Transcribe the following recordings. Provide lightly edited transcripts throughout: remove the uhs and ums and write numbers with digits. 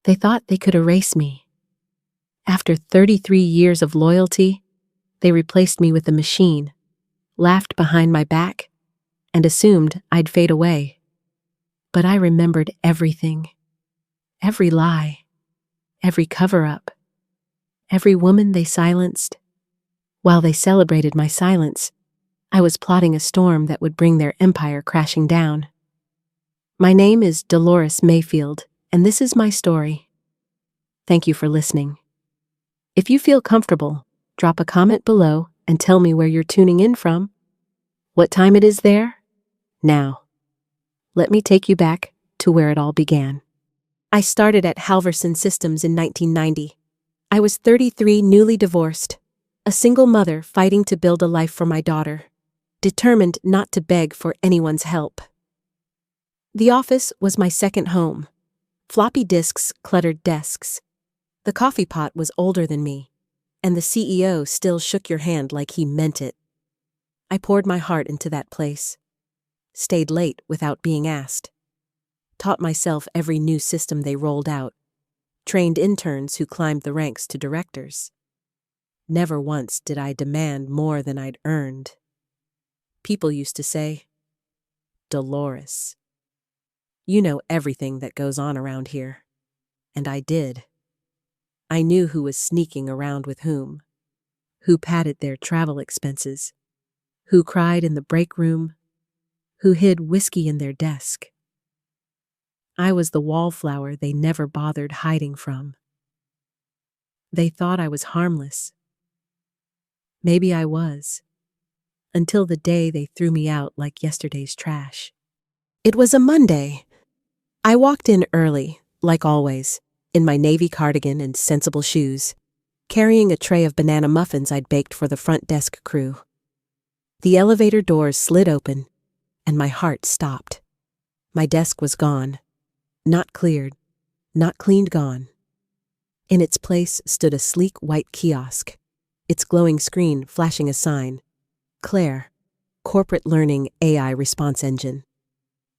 They thought they could erase me. After 33 years of loyalty, they replaced me with a machine, laughed behind my back, and assumed I'd fade away. But I remembered everything. Every lie. Every cover-up. Every woman they silenced. While they celebrated my silence, I was plotting a storm that would bring their empire crashing down. My name is Dolores Mayfield, and this is my story. Thank you for listening. If you feel comfortable, drop a comment below and tell me where you're tuning in from. What time it is there? Now, let me take you back to where it all began. I started at Halverson Systems in 1990. I was 33, newly divorced, a single mother fighting to build a life for my daughter, determined not to beg for anyone's help. The office was my second home. Floppy disks cluttered desks. The coffee pot was older than me, and the CEO still shook your hand like he meant it. I poured my heart into that place. Stayed late without being asked. Taught myself every new system they rolled out. Trained interns who climbed the ranks to directors. Never once did I demand more than I'd earned. People used to say, "Dolores, you know everything that goes on around here." And I did. I knew who was sneaking around with whom, who padded their travel expenses, who cried in the break room, who hid whiskey in their desk. I was the wallflower they never bothered hiding from. They thought I was harmless. Maybe I was, until the day they threw me out like yesterday's trash. It was a Monday. I walked in early, like always, in my navy cardigan and sensible shoes, carrying a tray of banana muffins I'd baked for the front desk crew. The elevator doors slid open, and my heart stopped. My desk was gone. Not cleared, not cleaned, gone. In its place stood a sleek white kiosk, its glowing screen flashing a sign, Claire, Corporate Learning AI Response Engine.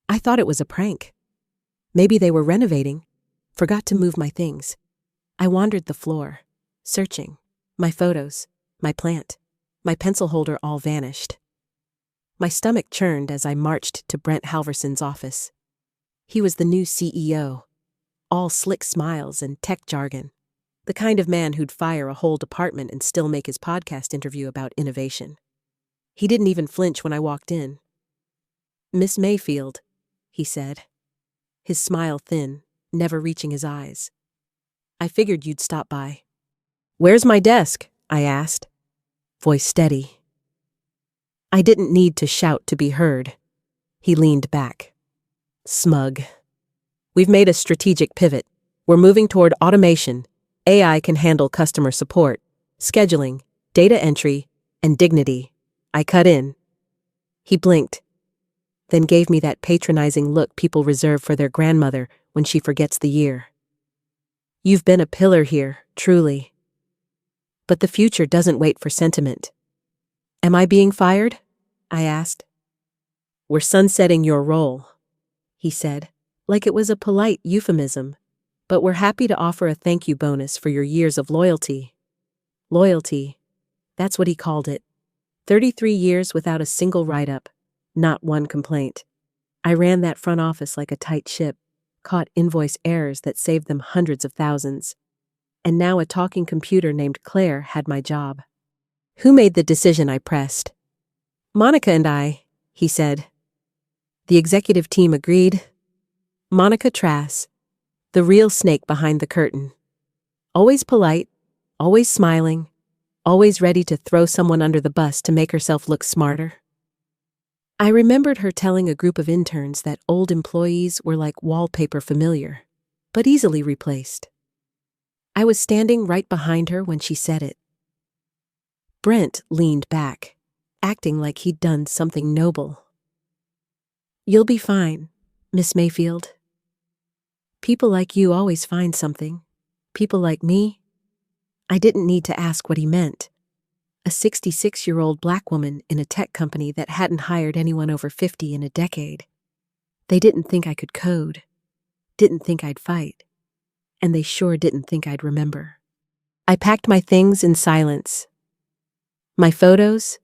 I thought it was a prank. Maybe they were renovating, forgot to move my things. I wandered the floor, searching. My photos, my plant, my pencil holder all vanished. My stomach churned as I marched to Brent Halverson's office. He was the new CEO, all slick smiles and tech jargon, the kind of man who'd fire a whole department and still make his podcast interview about innovation. He didn't even flinch when I walked in. "Miss Mayfield," he said, his smile thin, never reaching his eyes. "I figured you'd stop by." "Where's my desk?" I asked, voice steady. I didn't need to shout to be heard. He leaned back. Smug. "We've made a strategic pivot. We're moving toward automation. AI can handle customer support, scheduling, data entry, and dignity." I cut in. He blinked, then gave me that patronizing look people reserve for their grandmother when she forgets the year. "You've been a pillar here, truly. But the future doesn't wait for sentiment." "Am I being fired?" I asked. "We're sunsetting your role," he said, like it was a polite euphemism, "but we're happy to offer a thank you bonus for your years of loyalty." Loyalty, that's what he called it. 33 years without a single write-up, not one complaint. I ran that front office like a tight ship, caught invoice errors that saved them hundreds of thousands. And now a talking computer named Claire had my job. "Who made the decision?" I pressed. "Monica and I," he said. The executive team agreed. Monica Trass, the real snake behind the curtain. Always polite, always smiling, always ready to throw someone under the bus to make herself look smarter. I remembered her telling a group of interns that old employees were like wallpaper, familiar, but easily replaced. I was standing right behind her when she said it. Brent leaned back, acting like he'd done something noble. "You'll be fine, Miss Mayfield. People like you always find something. People like me." I didn't need to ask what he meant. A 66-year-old black woman in a tech company that hadn't hired anyone over 50 in a decade. They didn't think I could code. Didn't think I'd fight. and they sure didn't think I'd remember. I packed my things in silence. My photos,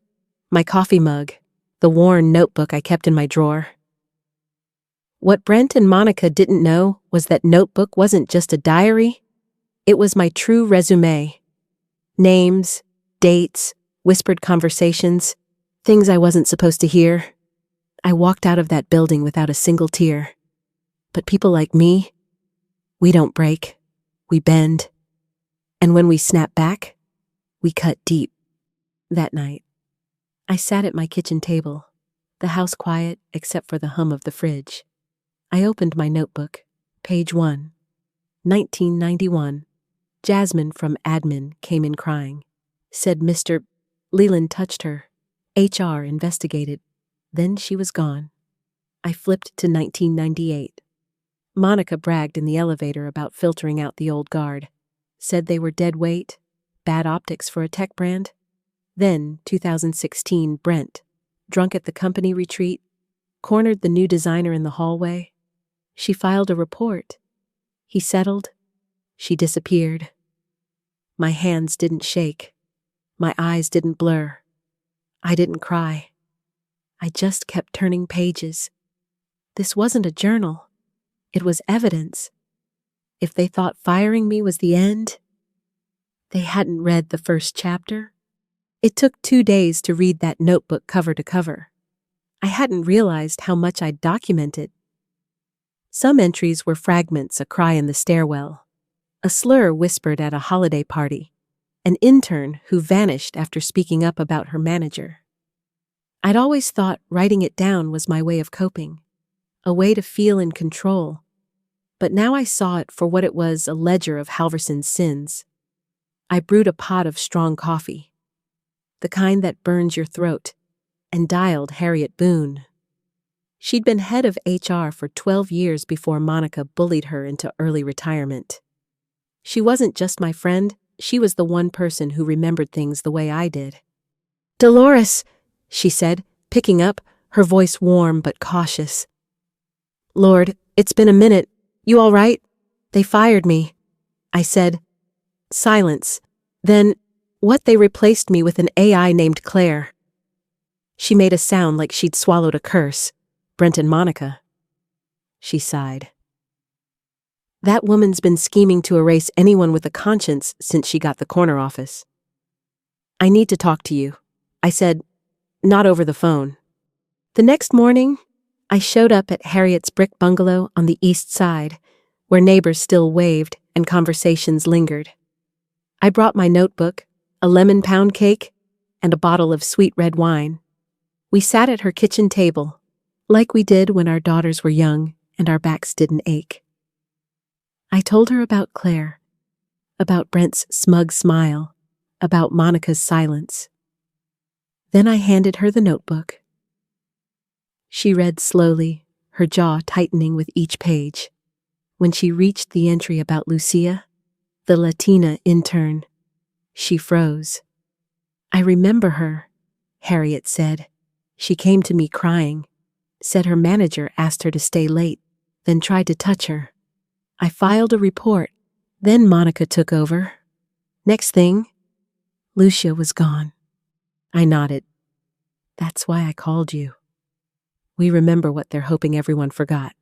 my coffee mug, the worn notebook I kept in my drawer. What Brent and Monica didn't know was that notebook wasn't just a diary, it was my true resume. Names, dates, whispered conversations, things I wasn't supposed to hear. I walked out of that building without a single tear. But people like me, we don't break, we bend. And when we snap back, we cut deep. That night, I sat at my kitchen table, the house quiet except for the hum of the fridge. I opened my notebook, page 1, 1991. Jasmine from admin came in crying. Said Mr. Leland touched her. HR investigated. Then she was gone. I flipped to 1998. Monica bragged in the elevator about filtering out the old guard. Said they were dead weight, bad optics for a tech brand. Then, 2016, Brent, drunk at the company retreat, cornered the new designer in the hallway. She filed a report. He settled. She disappeared. My hands didn't shake. My eyes didn't blur. I didn't cry. I just kept turning pages. This wasn't a journal. It was evidence. If they thought firing me was the end, they hadn't read the first chapter. It took 2 days to read that notebook cover to cover. I hadn't realized how much I'd documented. Some entries were fragments, a cry in the stairwell, a slur whispered at a holiday party, an intern who vanished after speaking up about her manager. I'd always thought writing it down was my way of coping, a way to feel in control, but now I saw it for what it was, a ledger of Halverson's sins. I brewed a pot of strong coffee, the kind that burns your throat, and dialed Harriet Boone. She'd been head of HR for 12 years before Monica bullied her into early retirement. She wasn't just my friend, she was the one person who remembered things the way I did. "Dolores," she said, picking up, her voice warm but cautious. "Lord, it's been a minute. You all right? They fired me," I said. Silence. Then, they replaced me with an AI named Claire. She made a sound like she'd swallowed a curse. Brent and Monica. She sighed. That woman's been scheming to erase anyone with a conscience since she got the corner office. "I need to talk to you," I said, not over the phone. The next morning, I showed up at Harriet's brick bungalow on the east side, where neighbors still waved and conversations lingered. I brought my notebook, a lemon pound cake, and a bottle of sweet red wine. We sat at her kitchen table, like we did when our daughters were young and our backs didn't ache. I told her about Claire, about Brent's smug smile, about Monica's silence. Then I handed her the notebook. She read slowly, her jaw tightening with each page. When she reached the entry about Lucia, the Latina intern, she froze. "I remember her," Harriet said. "She came to me crying, said her manager asked her to stay late, then tried to touch her. I filed a report. Then Monica took over. Next thing, Lucia was gone." I nodded. "That's why I called you. We remember what they're hoping everyone forgot."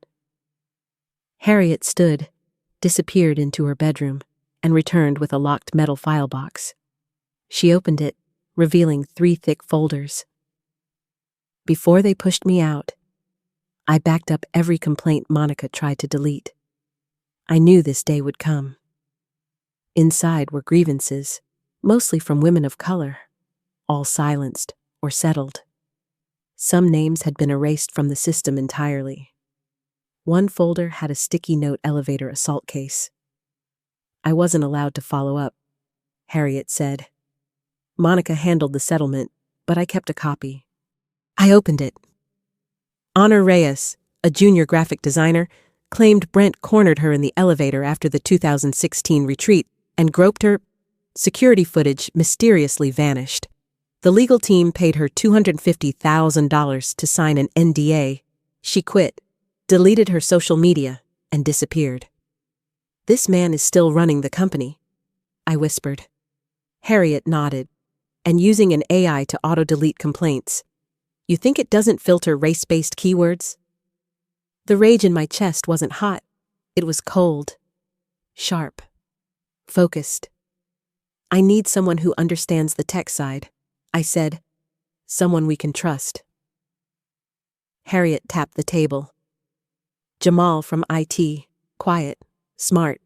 Harriet stood, disappeared into her bedroom, and returned with a locked metal file box. She opened it, revealing 3 thick folders. Before they pushed me out, I backed up every complaint Monica tried to delete. I knew this day would come. Inside were grievances, mostly from women of color, all silenced or settled. Some names had been erased from the system entirely. One folder had a sticky note elevator assault case. I wasn't allowed to follow up, Harriet said. Monica handled the settlement, but I kept a copy. I opened it. Honor Reyes, a junior graphic designer, claimed Brent cornered her in the elevator after the 2016 retreat and groped her. Security footage mysteriously vanished. The legal team paid her $250,000 to sign an NDA. She quit, deleted her social media, and disappeared. This man is still running the company, I whispered. Harriet nodded, and using an AI to auto-delete complaints. You think it doesn't filter race-based keywords? The rage in my chest wasn't hot. It was cold, sharp, focused. I need someone who understands the tech side, I said. Someone we can trust. Harriet tapped the table. Jamal from IT, quiet, smart.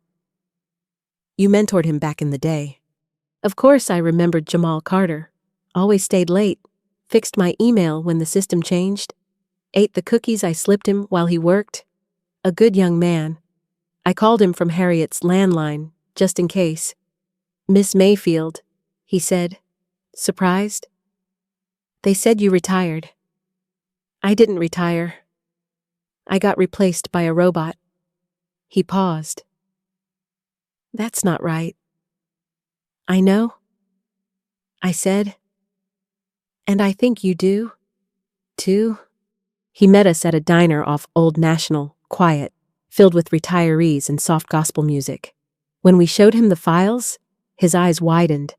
You mentored him back in the day. Of course I remembered Jamal Carter. Always stayed late, fixed my email when the system changed, ate the cookies I slipped him while he worked. A good young man. I called him from Harriet's landline, just in case. Miss Mayfield, he said, surprised. They said you retired. I didn't retire. I got replaced by a robot. He paused. That's not right. I know, I said. And I think you do, too. He met us at a diner off Old National, quiet, filled with retirees and soft gospel music. When we showed him the files, his eyes widened.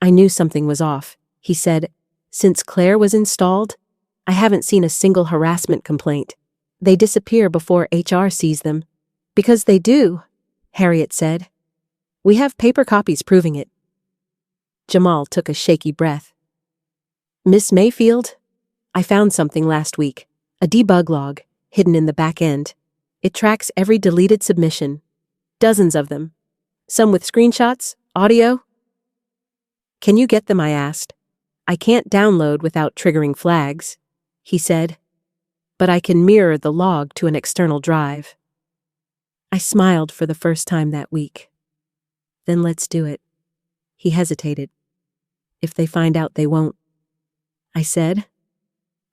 I knew something was off. He said, since Claire was installed, I haven't seen a single harassment complaint. They disappear before HR sees them. Because they do, Harriet said. We have paper copies proving it. Jamal took a shaky breath. Miss Mayfield, I found something last week, a debug log, hidden in the back end. It tracks every deleted submission, dozens of them, some with screenshots, audio. Can you get them, I asked. I can't download without triggering flags, he said, but I can mirror the log to an external drive. I smiled for the first time that week. Then let's do it. He hesitated. If they find out, they won't. I said,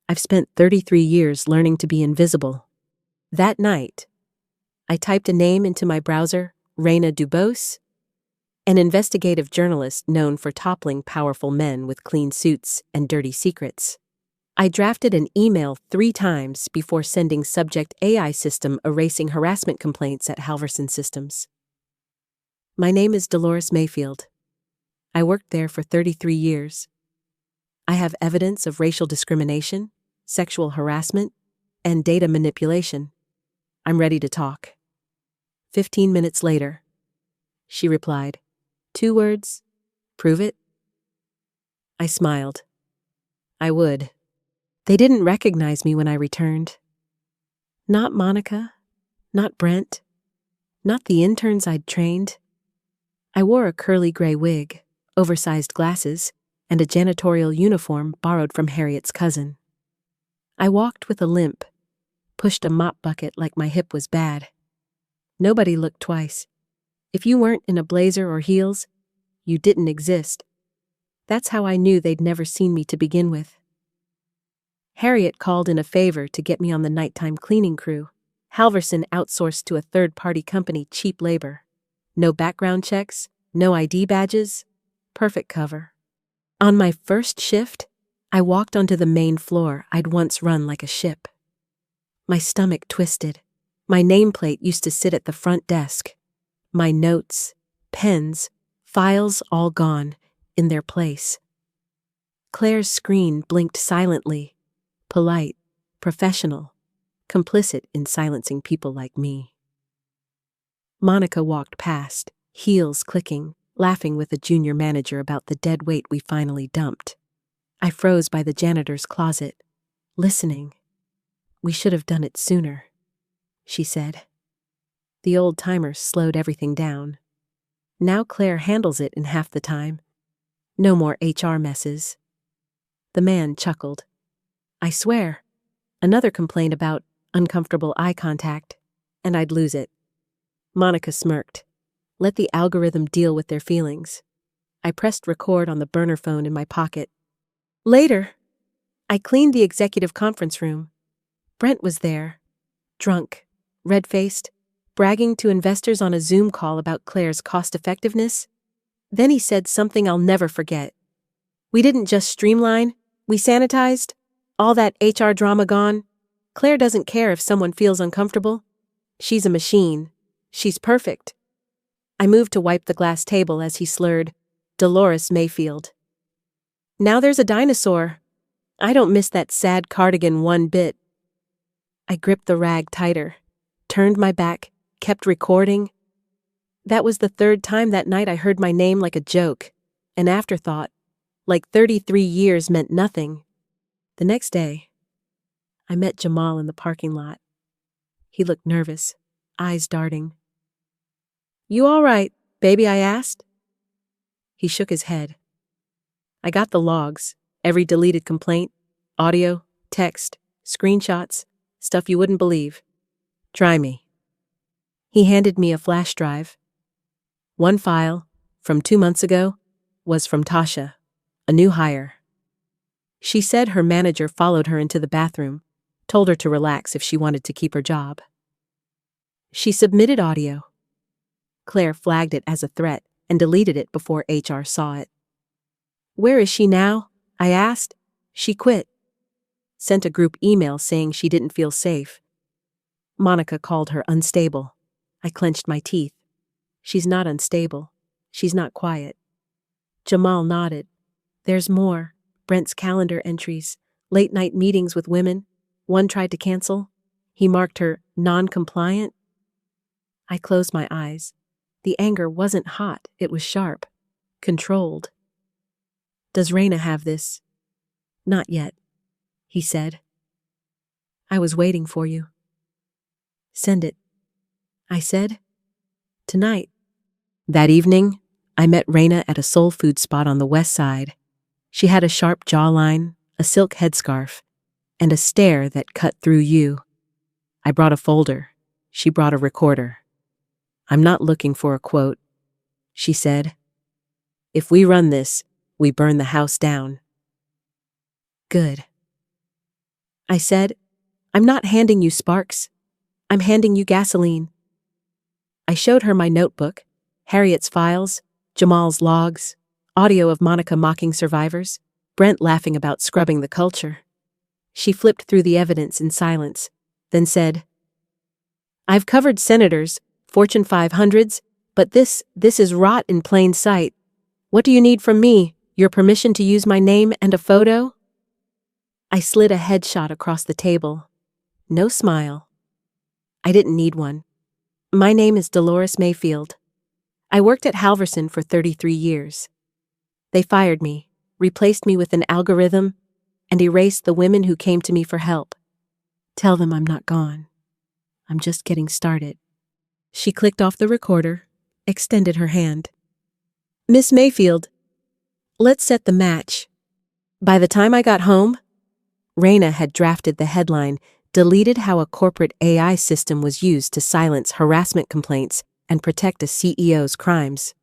I've spent 33 years learning to be invisible. That night, I typed a name into my browser, Raina Dubose, an investigative journalist known for toppling powerful men with clean suits and dirty secrets. I drafted an email 3 times before sending subject AI system erasing harassment complaints at Halverson Systems. My name is Dolores Mayfield. I worked there for 33 years. I have evidence of racial discrimination, sexual harassment, and data manipulation. I'm ready to talk. 15 minutes later, she replied, 2 words, prove it? I smiled. I would. They didn't recognize me when I returned. Not Monica, not Brent, not the interns I'd trained. I wore a curly gray wig, oversized glasses, and a janitorial uniform borrowed from Harriet's cousin. I walked with a limp, pushed a mop bucket like my hip was bad. Nobody looked twice. If you weren't in a blazer or heels, you didn't exist. That's how I knew they'd never seen me to begin with. Harriet called in a favor to get me on the nighttime cleaning crew. Halverson outsourced to a third-party company cheap labor. No background checks, no ID badges, perfect cover. On my first shift, I walked onto the main floor I'd once run like a ship. My stomach twisted. My nameplate used to sit at the front desk. My notes, pens, files all gone, in their place. Claire's screen blinked silently, polite, professional, complicit in silencing people like me. Monica walked past, heels clicking, laughing with a junior manager about the dead weight we finally dumped. I froze by the janitor's closet, listening. We should have done it sooner, she said. The old-timer slowed everything down. Now Claire handles it in half the time. No more HR messes. The man chuckled. I swear, another complaint about uncomfortable eye contact, and I'd lose it. Monica smirked. Let the algorithm deal with their feelings. I pressed record on the burner phone in my pocket. Later, I cleaned the executive conference room. Brent was there, drunk, red-faced, bragging to investors on a Zoom call about Claire's cost-effectiveness. Then he said something I'll never forget. We didn't just streamline, we sanitized. All that HR drama gone. Claire doesn't care if someone feels uncomfortable. She's a machine. She's perfect. I moved to wipe the glass table as he slurred, "Dolores Mayfield. Now there's a dinosaur. I don't miss that sad cardigan one bit." I gripped the rag tighter, turned my back, kept recording. That was the third time that night I heard my name like a joke, an afterthought, like 33 years meant nothing. The next day, I met Jamal in the parking lot. He looked nervous, eyes darting. "You all right, baby?" I asked. He shook his head. "I got the logs, every deleted complaint, audio, text, screenshots, stuff you wouldn't believe. Try me." He handed me a flash drive. One file, from 2 months ago, was from Tasha, a new hire. She said her manager followed her into the bathroom, told her to relax if she wanted to keep her job. She submitted audio. Claire flagged it as a threat and deleted it before HR saw it. "Where is she now?" I asked. "She quit." Sent a group email saying she didn't feel safe. Monica called her unstable. I clenched my teeth. "She's not unstable. She's not quiet." Jamal nodded. "There's more. Brent's calendar entries, late-night meetings with women. One tried to cancel. He marked her non-compliant." I closed my eyes. The anger wasn't hot, it was sharp, controlled. "Does Raina have this?" "Not yet," he said. "I was waiting for you." "Send it," I said. "Tonight." That evening, I met Raina at a soul food spot on the west side. She had a sharp jawline, a silk headscarf, and a stare that cut through you. I brought a folder. She brought a recorder. "I'm not looking for a quote," she said. "If we run this, we burn the house down." "Good." I said, "I'm not handing you sparks. I'm handing you gasoline." I showed her my notebook, Harriet's files, Jamal's logs, audio of Monica mocking survivors, Brent laughing about scrubbing the culture. She flipped through the evidence in silence, then said, "I've covered senators, Fortune 500s, but this is rot in plain sight. What do you need from me? Your permission to use my name and a photo?" I slid a headshot across the table. No smile. I didn't need one. My name is Dolores Mayfield. I worked at Halverson for 33 years. They fired me, replaced me with an algorithm, and erased the women who came to me for help. Tell them I'm not gone. I'm just getting started. She clicked off the recorder, extended her hand. "Miss Mayfield, let's set the match." By the time I got home, Raina had drafted the headline, "Deleted how a corporate AI system was used to silence harassment complaints and protect a CEO's crimes."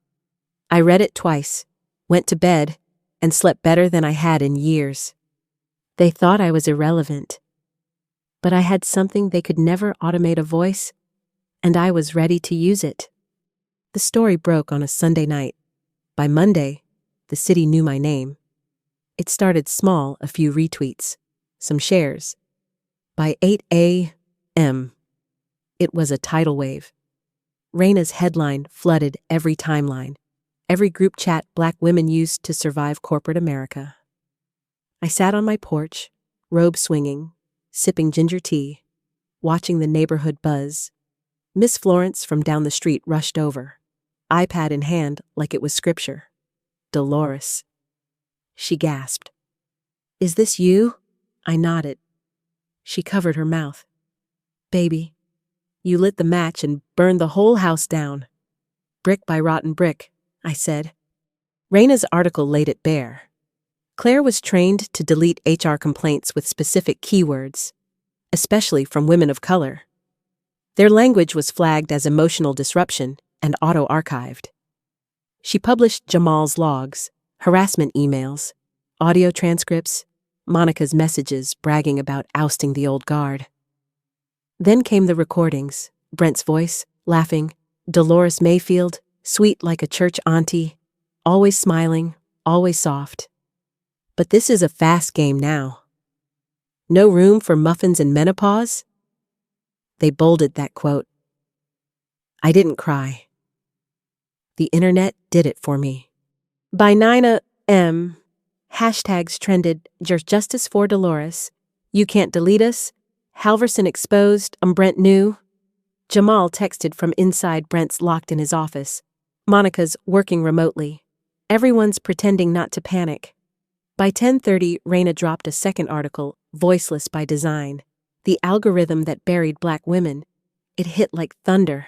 I read it twice, went to bed, and slept better than I had in years. They thought I was irrelevant. But I had something they could never automate, a voice, and I was ready to use it. The story broke on a Sunday night. By Monday, the city knew my name. It started small, a few retweets, some shares. By 8 a.m., it was a tidal wave. Raina's headline flooded every timeline, every group chat Black women used to survive corporate America. I sat on my porch, robe swinging, sipping ginger tea, watching the neighborhood buzz. Miss Florence from down the street rushed over, iPad in hand like it was scripture. "Dolores." She gasped. "Is this you?" I nodded. She covered her mouth. "Baby, you lit the match and burned the whole house down." "Brick by rotten brick," I said. Raina's article laid it bare. Claire was trained to delete HR complaints with specific keywords, especially from women of color. Their language was flagged as emotional disruption and auto-archived. She published Jamal's logs, harassment emails, audio transcripts, Monica's messages bragging about ousting the old guard. Then came the recordings, Brent's voice, laughing, Dolores Mayfield, sweet like a church auntie, always smiling, always soft. But this is a fast game now. No room for muffins and menopause? They bolded that quote. I didn't cry. The internet did it for me. By 9 a.m., hashtags trended Justice for Dolores, You Can't Delete Us, Halverson Exposed, Brent New. Jamal texted from inside. Brent's locked in his office. Monica's working remotely. Everyone's pretending not to panic. By 10:30, Raina dropped a second article, Voiceless by Design. The algorithm that buried Black women. It hit like thunder.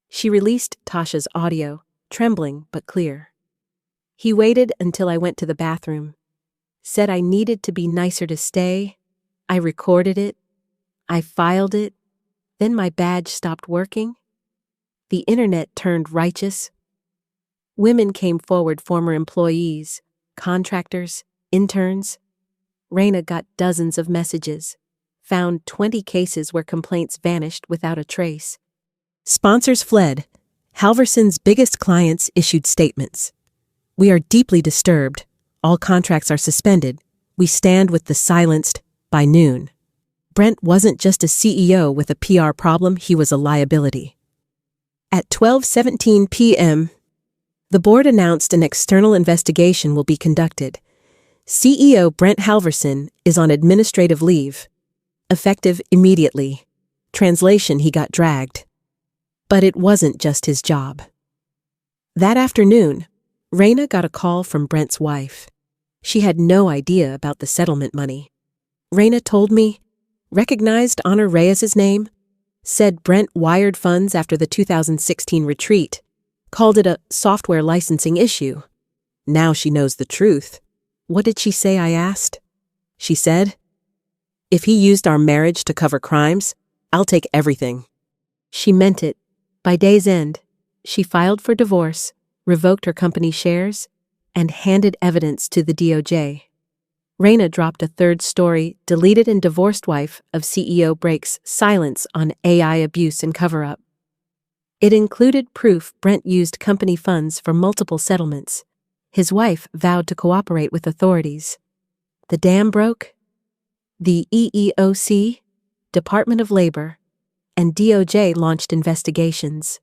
She released Tasha's audio, trembling but clear. He waited until I went to the bathroom. Said I needed to be nicer to stay. I recorded it. I filed it. Then my badge stopped working. The internet turned righteous. Women came forward, former employees, contractors, interns. Raina got dozens of messages. Found 20 cases where complaints vanished without a trace. Sponsors fled. Halverson's biggest clients issued statements. We are deeply disturbed. All contracts are suspended. We stand with the silenced by noon. Brent wasn't just a CEO with a PR problem, he was a liability. At 12:17 p.m., the board announced an external investigation will be conducted. CEO Brent Halverson is on administrative leave. Effective immediately. Translation: he got dragged. But it wasn't just his job. That afternoon, Raina got a call from Brent's wife. She had no idea about the settlement money. Raina told me, recognized Honor Reyes's name, said Brent wired funds after the 2016 retreat, called it a software licensing issue. Now she knows the truth. What did she say, I asked? She said, if he used our marriage to cover crimes, I'll take everything. She meant it. By day's end, she filed for divorce, revoked her company shares, and handed evidence to the DOJ. Raina dropped a third story, Deleted and Divorced Wife of CEO Breaks Silence on AI Abuse and Cover-Up. It included proof Brent used company funds for multiple settlements. His wife vowed to cooperate with authorities. The dam broke. The EEOC, Department of Labor, and DOJ launched investigations.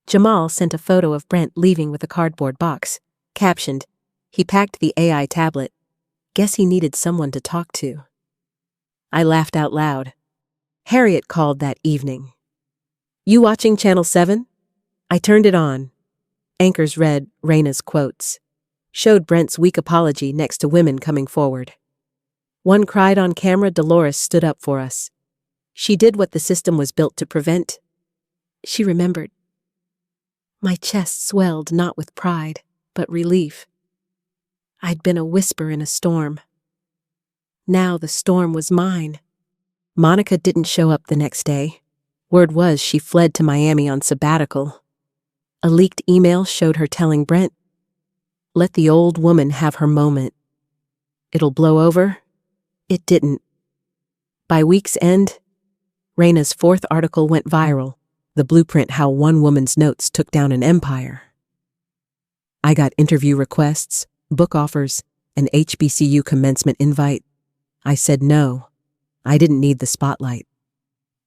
Jamal sent a photo of Brent leaving with a cardboard box, captioned, he packed the AI tablet. Guess he needed someone to talk to. I laughed out loud. Harriet called that evening. You watching Channel 7? I turned it on. Anchors read Raina's quotes. Showed Brent's weak apology next to women coming forward. One cried on camera, Dolores stood up for us. She did what the system was built to prevent. She remembered. My chest swelled not with pride, but relief. I'd been a whisper in a storm. Now the storm was mine. Monica didn't show up the next day. Word was she fled to Miami on sabbatical. A leaked email showed her telling Brent, let the old woman have her moment. It'll blow over. It didn't. By week's end, Raina's fourth article went viral, The Blueprint: How One Woman's Notes Took Down an Empire. I got interview requests, book offers, an HBCU commencement invite. I said no. I didn't need the spotlight.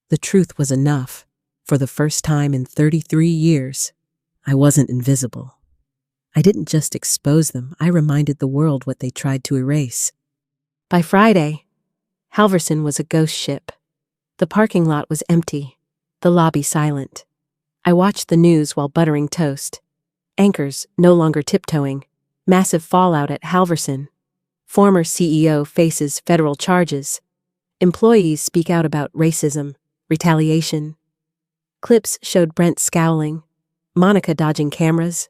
The truth was enough. For the first time in 33 years, I wasn't invisible. I didn't just expose them, I reminded the world what they tried to erase. By Friday, Halverson was a ghost ship. The parking lot was empty, the lobby silent. I watched the news while buttering toast. Anchors no longer tiptoeing. Massive fallout at Halverson. Former CEO faces federal charges. Employees speak out about racism, retaliation. Clips showed Brent scowling, Monica dodging cameras.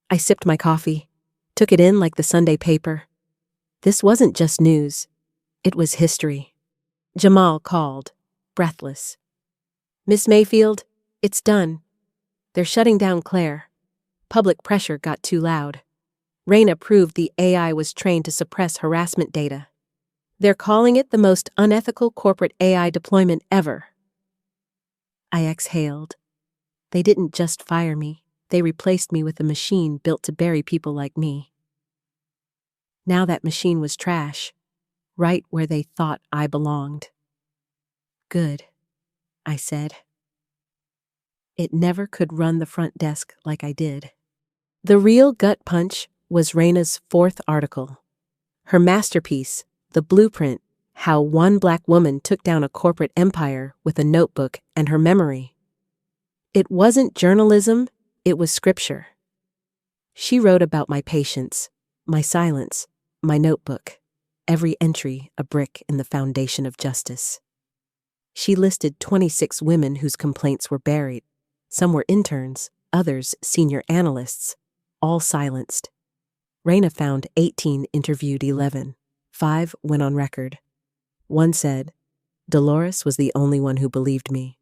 I sipped my coffee, took it in like the Sunday paper. This wasn't just news. It was history. Jamal called, breathless. Miss Mayfield, it's done. They're shutting down Claire. Public pressure got too loud. Raina proved the AI was trained to suppress harassment data. They're calling it the most unethical corporate AI deployment ever. I exhaled. They didn't just fire me. They replaced me with a machine built to bury people like me. Now that machine was trash, right where they thought I belonged. Good, I said. It never could run the front desk like I did. The real gut punch was Raina's fourth article. Her masterpiece, The Blueprint, How One Black Woman Took Down a Corporate Empire with a Notebook and Her Memory. It wasn't journalism, it was scripture. She wrote about my patience, my silence, my notebook, every entry a brick in the foundation of justice. She listed 26 women whose complaints were buried. Some were interns, others senior analysts, all silenced. Raina found 18, interviewed 11. 5 went on record. One said, Dolores was the only one who believed me.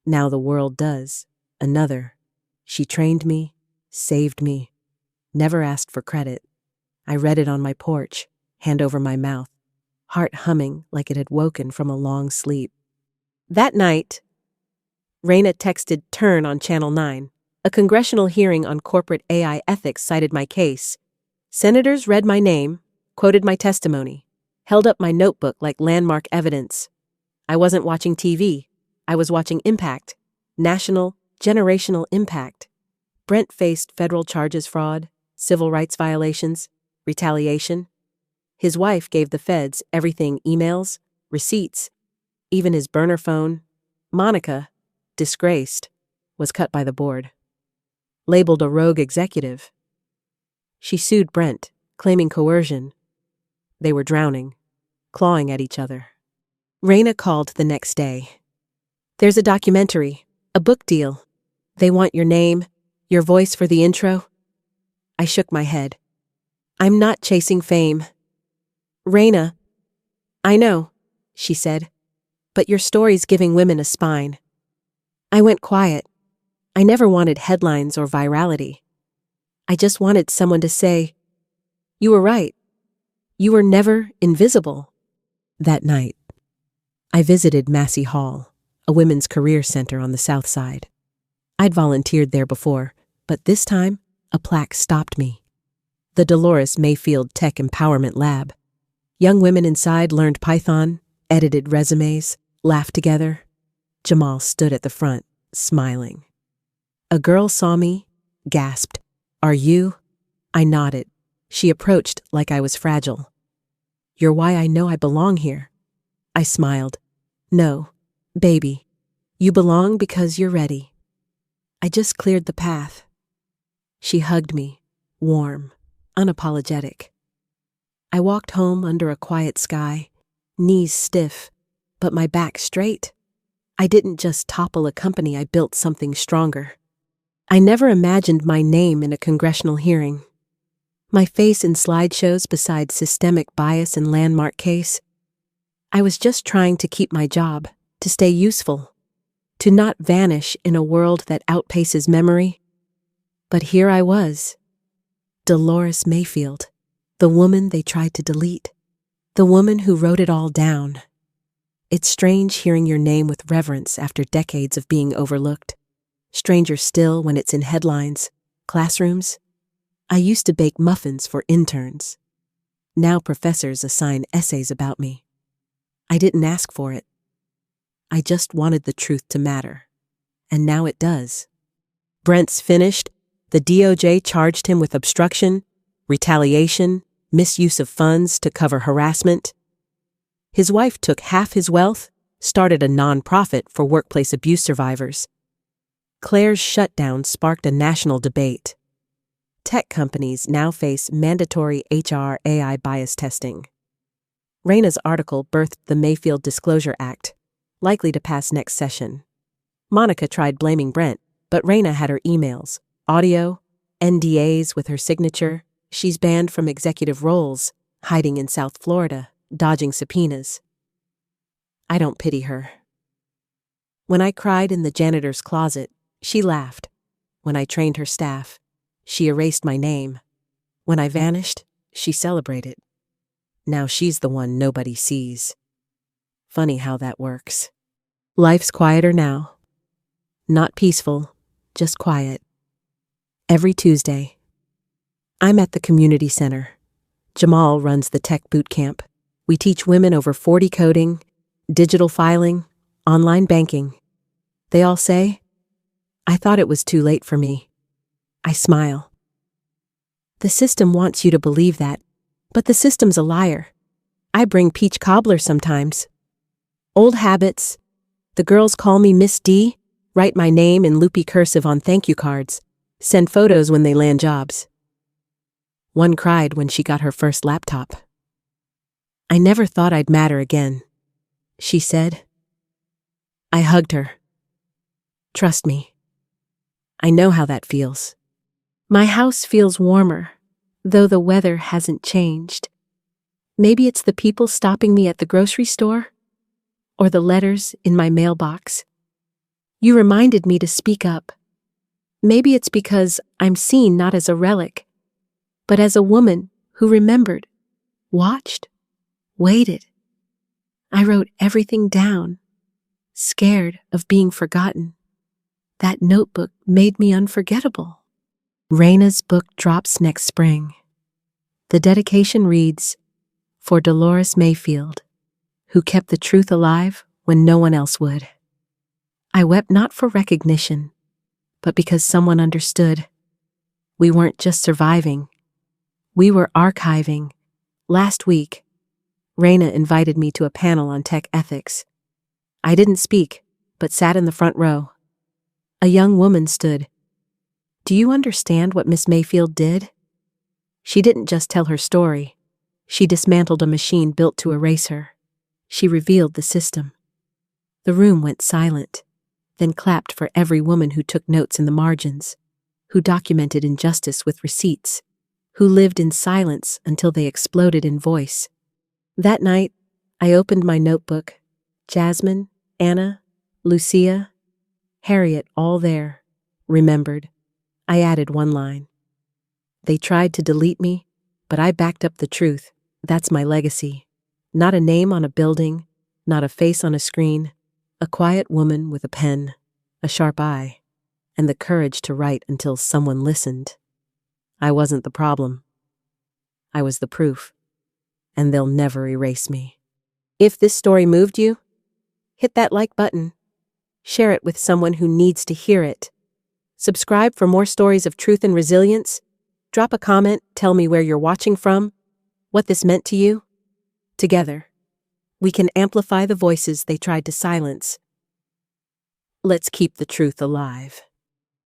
Now the world does. Another, she trained me, saved me, never asked for credit. I read it on my porch, hand over my mouth, heart humming like it had woken from a long sleep. That night, Raina texted Turn on Channel 9. A congressional hearing on corporate AI ethics cited my case. Senators read my name, quoted my testimony, held up my notebook like landmark evidence. I wasn't watching TV. I was watching impact. National, generational impact. Brent faced federal charges: fraud, civil rights violations, retaliation. His wife gave the feds everything: emails, receipts, even his burner phone. Monica, disgraced, was cut by the board. Labeled a rogue executive. She sued Brent, claiming coercion. They were drowning, clawing at each other. Raina called the next day. There's a documentary, a book deal. They want your name, your voice for the intro. I shook my head. I'm not chasing fame. Raina, I know, she said, but your story's giving women a spine. I went quiet. I never wanted headlines or virality. I just wanted someone to say, you were right. You were never invisible. That night, I visited Massey Hall, a women's career center on the South Side. I'd volunteered there before, but this time, a plaque stopped me. The Dolores Mayfield Tech Empowerment Lab. Young women inside learned Python, edited resumes, laughed together. Jamal stood at the front, smiling. A girl saw me, gasped, Are you? I nodded. She approached like I was fragile. You're why I know I belong here. I smiled. No, baby, you belong because you're ready. I just cleared the path. She hugged me, warm, unapologetic. I walked home under a quiet sky, knees stiff, but my back straight. I didn't just topple a company, I built something stronger. I never imagined my name in a congressional hearing. My face in slideshows beside systemic bias and landmark case. I was just trying to keep my job, to stay useful, to not vanish in a world that outpaces memory. But here I was, Dolores Mayfield, the woman they tried to delete, the woman who wrote it all down. It's strange hearing your name with reverence after decades of being overlooked. Stranger still when it's in headlines, classrooms. I used to bake muffins for interns. Now professors assign essays about me. I didn't ask for it. I just wanted the truth to matter. And now it does. Brent's finished. The DOJ charged him with obstruction, retaliation, misuse of funds to cover harassment. His wife took half his wealth, started a nonprofit for workplace abuse survivors. Claire's shutdown sparked a national debate. Tech companies now face mandatory HR AI bias testing. Raina's article birthed the Mayfield Disclosure Act, likely to pass next session. Monica tried blaming Brent, but Raina had her emails, audio, NDAs with her signature. She's banned from executive roles, hiding in South Florida, dodging subpoenas. I don't pity her. When I cried in the janitor's closet, she laughed. When I trained her staff, she erased my name. When I vanished, she celebrated. Now she's the one nobody sees. Funny how that works. Life's quieter now. Not peaceful, just quiet. Every Tuesday, I'm at the community center. Jamal runs the tech boot camp. We teach women over 40 coding, digital filing, online banking. They all say, I thought it was too late for me. I smile. The system wants you to believe that, but the system's a liar. I bring peach cobbler sometimes. Old habits. The girls call me Miss D, write my name in loopy cursive on thank you cards, send photos when they land jobs. One cried when she got her first laptop. I never thought I'd matter again, she said. I hugged her. Trust me. I know how that feels. My house feels warmer, though the weather hasn't changed. Maybe it's the people stopping me at the grocery store, or the letters in my mailbox. You reminded me to speak up. Maybe it's because I'm seen not as a relic, but as a woman who remembered, watched, waited. I wrote everything down, scared of being forgotten. That notebook made me unforgettable. Raina's book drops next spring. The dedication reads, "For Dolores Mayfield, who kept the truth alive when no one else would." I wept not for recognition, but because someone understood. We weren't just surviving. We were archiving. Last week, Raina invited me to a panel on tech ethics. I didn't speak, but sat in the front row. A young woman stood. Do you understand what Miss Mayfield did? She didn't just tell her story. She dismantled a machine built to erase her. She revealed the system. The room went silent, then clapped for every woman who took notes in the margins, who documented injustice with receipts, who lived in silence until they exploded in voice. That night, I opened my notebook. Jasmine, Anna, Lucia, Harriet, all there, remembered. I added one line. They tried to delete me, but I backed up the truth. That's my legacy. Not a name on a building, not a face on a screen, a quiet woman with a pen, a sharp eye, and the courage to write until someone listened. I wasn't the problem. I was the proof, and they'll never erase me. If this story moved you, hit that like button. Share it with someone who needs to hear it. Subscribe for more stories of truth and resilience. Drop a comment, tell me where you're watching from, what this meant to you. Together, we can amplify the voices they tried to silence. Let's keep the truth alive.